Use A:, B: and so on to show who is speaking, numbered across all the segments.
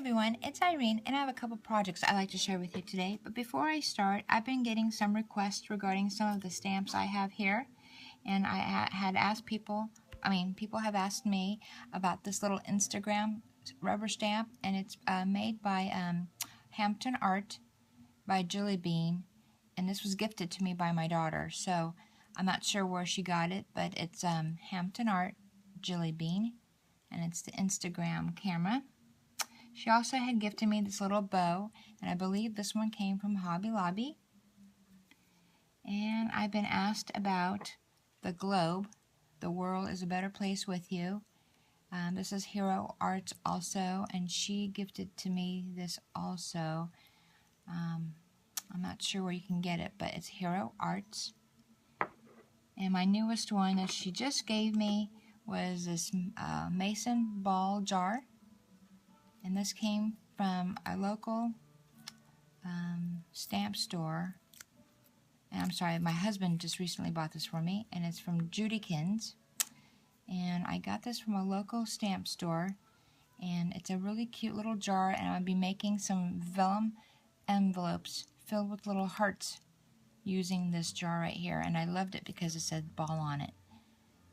A: everyone, it's Irene, and I have a couple projects I'd like to share with you today. But before I start, I've been getting some requests regarding some of the stamps I have here, and I had asked people have asked me about this little Instagram rubber stamp, and it's made by Hampton Art by Julie Bean, and this was gifted to me by my daughter, so I'm not sure where she got it, but it's Hampton Art, Julie Bean, and it's the Instagram camera. She also had gifted me this little bow, and I believe this one came from Hobby Lobby. And I've been asked about the globe, The World is a Better Place with You. This is Hero Arts also, and she gifted to me this also. I'm not sure where you can get it, but it's Hero Arts. And my newest one that she just gave me was this mason ball jar. And this came from a local stamp store. And I'm sorry, my husband just recently bought this for me. And it's from Judykins. And I got this from a local stamp store. And it's a really cute little jar. And I'll be making some vellum envelopes filled with little hearts using this jar right here. And I loved it because it said ball on it.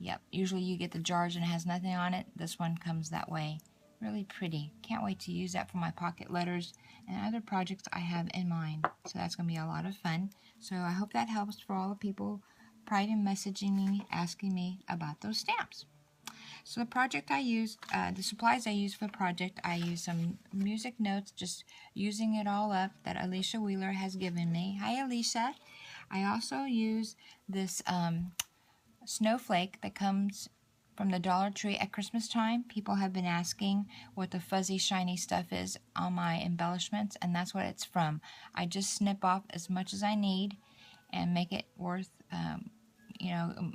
A: Yep, usually you get the jars and it has nothing on it. This one comes that way. Really pretty. Can't wait to use that for my pocket letters and other projects I have in mind. So that's going to be a lot of fun. So I hope that helps for all the people private messaging me, asking me about those stamps. So the project I used, the supplies I used for the project, I used some music notes, just using it all up that Alicia Wheeler has given me. Hi Alicia. I also used this snowflake that comes from the Dollar Tree at Christmas time. People have been asking what the fuzzy shiny stuff is on my embellishments, and that's what it's from. I just snip off as much as I need and make it worth,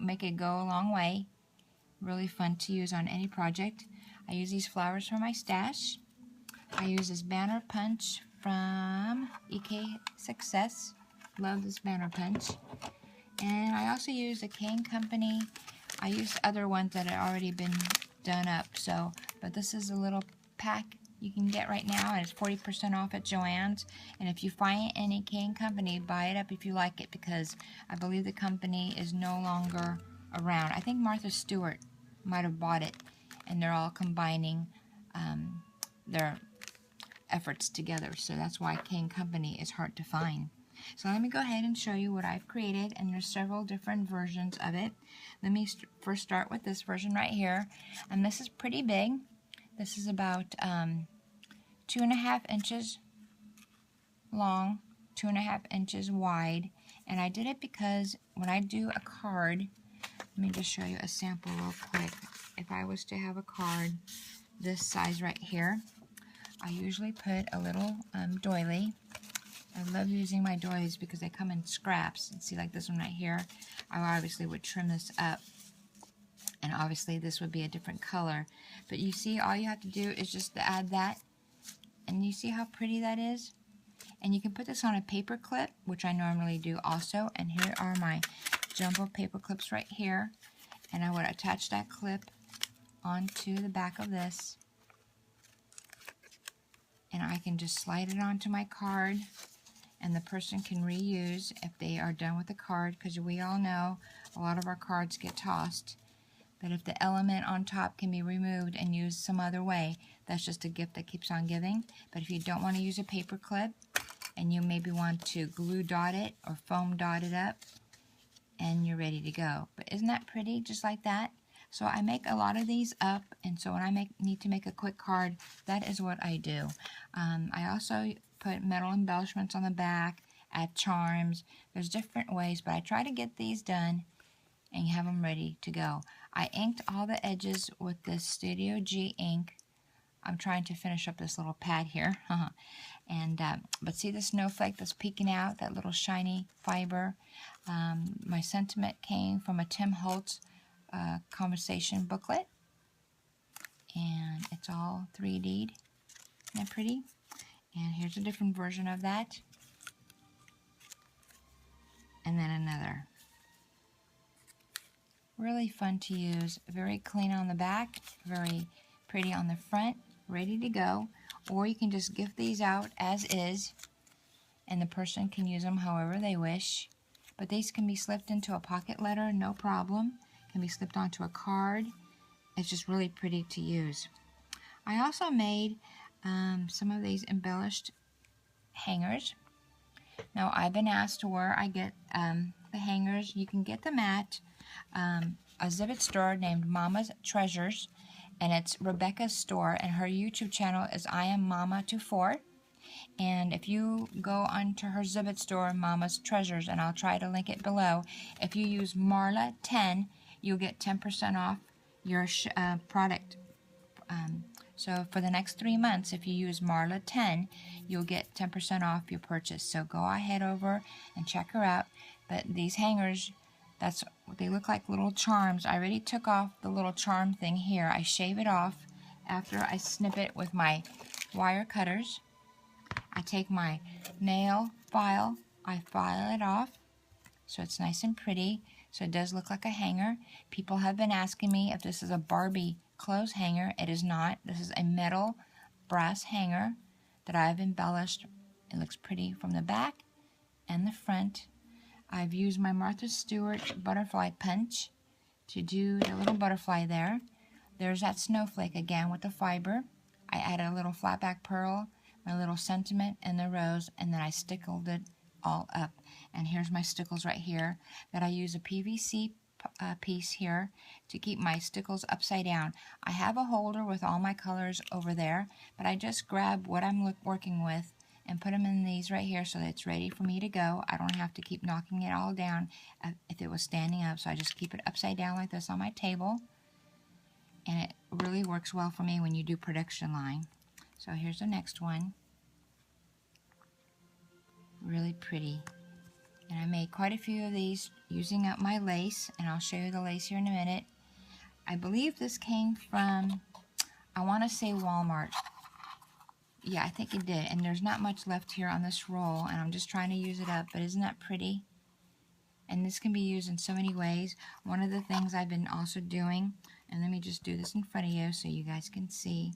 A: make it go a long way. Really fun to use on any project. I use these flowers for my stash. I use this banner punch from EK Success. Love this banner punch. And I also use a Cane Company. I used other ones that had already been done up, but this is a little pack you can get right now, and it's 40% off at Joann's. And if you find any Cane Company, buy it up if you like it, because I believe the company is no longer around. I think Martha Stewart might have bought it, and they're all combining their efforts together, so that's why Cane Company is hard to find. So let me go ahead and show you what I've created, and there's several different versions of it. Let me first start with this version right here, and this is pretty big. This is about 2.5 inches long, 2.5 inches wide, and I did it because when I do a card, let me just show you a sample real quick. If I was to have a card this size right here, I usually put a little doily. I love using my doilies because they come in scraps. And see, like this one right here, I obviously would trim this up. And obviously this would be a different color. But you see, all you have to do is just add that. And you see how pretty that is? And you can put this on a paper clip, which I normally do also. And here are my jumbo paper clips right here. And I would attach that clip onto the back of this. And I can just slide it onto my card. And the person can reuse if they are done with the card, because we all know a lot of our cards get tossed. But if the element on top can be removed and used some other way, that's just a gift that keeps on giving. But if you don't want to use a paper clip, and you maybe want to glue dot it or foam dot it up, and you're ready to go. But isn't that pretty, just like that? So I make a lot of these up, and so when I need to make a quick card, that is what I do. I also put metal embellishments on the back, add charms. There's different ways, but I try to get these done and have them ready to go. I inked all the edges with this Studio G ink. I'm trying to finish up this little pad here. But see the snowflake that's peeking out, that little shiny fiber? My sentiment came from a Tim Holtz conversation booklet. And it's all 3D'd. Isn't that pretty? And here's a different version of that. And then another. Really fun to use. Very clean on the back. Very pretty on the front. Ready to go. or you can just gift these out as is, and the person can use them however they wish. But these can be slipped into a pocket letter, no problem. Can be slipped onto a card. It's just really pretty to use. I also made some of these embellished hangers. Now, I've been asked where I get the hangers. You can get them at a Zibbet store named Mama's Treasures, and it's Rebecca's store, and her YouTube channel is I Am Mama 24. And if you go onto her Zibbet store, Mama's Treasures, and I'll try to link it below, if you use Marla 10, you'll get 10% off your product. So for the next 3 months, if you use Marla 10, you'll get 10% off your purchase. So go ahead over and check her out. But these hangers, that's what they look like, little charms. I already took off the little charm thing here. I shave it off after I snip it with my wire cutters. I take my nail file, I file it off so it's nice and pretty. So it does look like a hanger. People have been asking me if this is a Barbie clothes hanger. It is not. This is a metal brass hanger that I've embellished. It looks pretty from the back and the front. I've used my Martha Stewart butterfly punch to do the little butterfly there. There's that snowflake again with the fiber. I added a little flat back pearl, my little sentiment, and the rose, and then I stickled it all up. And here's my stickles right here that I use a PVC piece here to keep my stickles upside down. I have a holder with all my colors over there, but I just grab what I'm working with and put them in these right here so that it's ready for me to go. I don't have to keep knocking it all down if it was standing up, so I just keep it upside down like this on my table, and it really works well for me when you do production line. So here's the next one. Really pretty. And I made quite a few of these using up my lace, and I'll show you the lace here in a minute. I believe this came from, I want to say Walmart. Yeah, I think it did. And there's not much left here on this roll, and I'm just trying to use it up, but isn't that pretty? And this can be used in so many ways. One of the things I've been also doing, and let me just do this in front of you so you guys can see.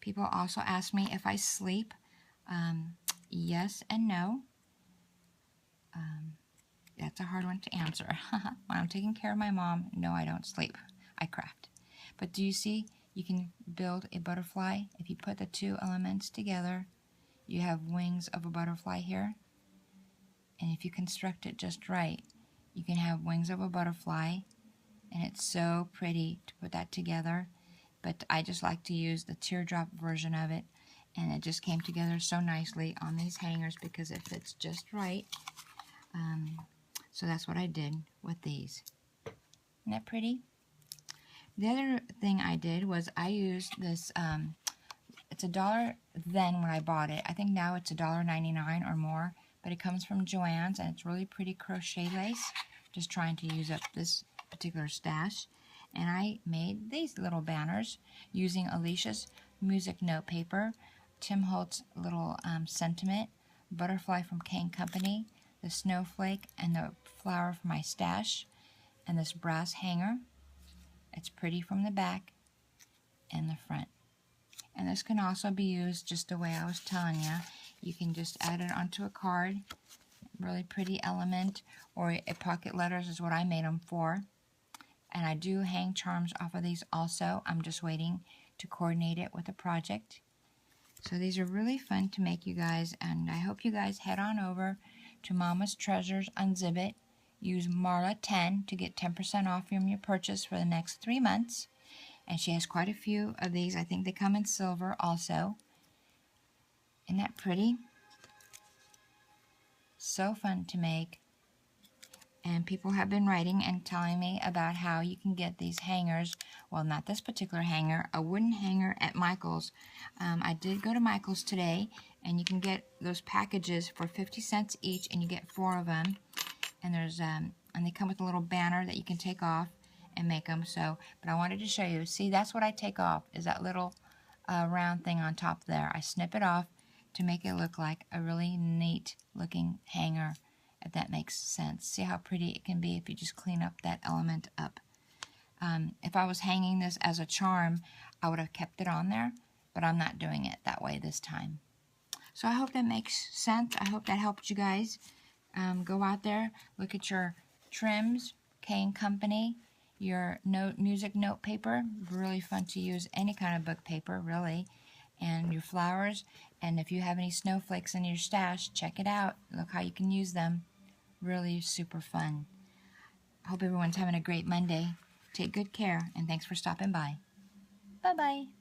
A: People also ask me if I sleep. Yes and no. That's a hard one to answer. When I'm taking care of my mom, no, I don't sleep. I craft. But do you see? You can build a butterfly. If you put the two elements together, you have wings of a butterfly here. And if you construct it just right, you can have wings of a butterfly. And it's so pretty to put that together. But I just like to use the teardrop version of it. And it just came together so nicely on these hangers because it fits just right. So that's what I did with these. Isn't that pretty? The other thing I did was I used this, it's $1 then when I bought it. I think now it's $1.99 or more, but it comes from Joann's, and it's really pretty crochet lace. Just trying to use up this particular stash. And I made these little banners using Alicia's music note paper, Tim Holt's little sentiment, butterfly from Kane Company, the snowflake, and the flower from my stash, and this brass hanger. It's pretty from the back and the front. And this can also be used just the way I was telling you. You can just add it onto a card, really pretty element, or a pocket letters is what I made them for. And I do hang charms off of these also. I'm just waiting to coordinate it with a project. So these are really fun to make, you guys, and I hope you guys head on over to Mama's Treasures on Zibbet. Use Marla 10 to get 10% off from your purchase for the next 3 months. And she has quite a few of these. I think they come in silver also. Isn't that pretty? So fun to make. And people have been writing and telling me about how you can get these hangers. Well, not this particular hanger, a wooden hanger at Michael's. I did go to Michael's today, and you can get those packages for 50 cents each, and you get 4 of them. And there's and they come with a little banner that you can take off and make them. So, but I wanted to show you. See, that's what I take off, is that little round thing on top there. I snip it off to make it look like a really neat looking hanger, if that makes sense. See how pretty it can be if you just clean up that element up. If I was hanging this as a charm, I would have kept it on there, but I'm not doing it that way this time. So I hope that makes sense. I hope that helped you guys. Go out there, look at your trims, K & Company, your music note paper, really fun to use, any kind of book paper, really, and your flowers, and if you have any snowflakes in your stash, check it out. Look how you can use them. Really super fun. Hope everyone's having a great Monday. Take good care, and thanks for stopping by. Bye-bye.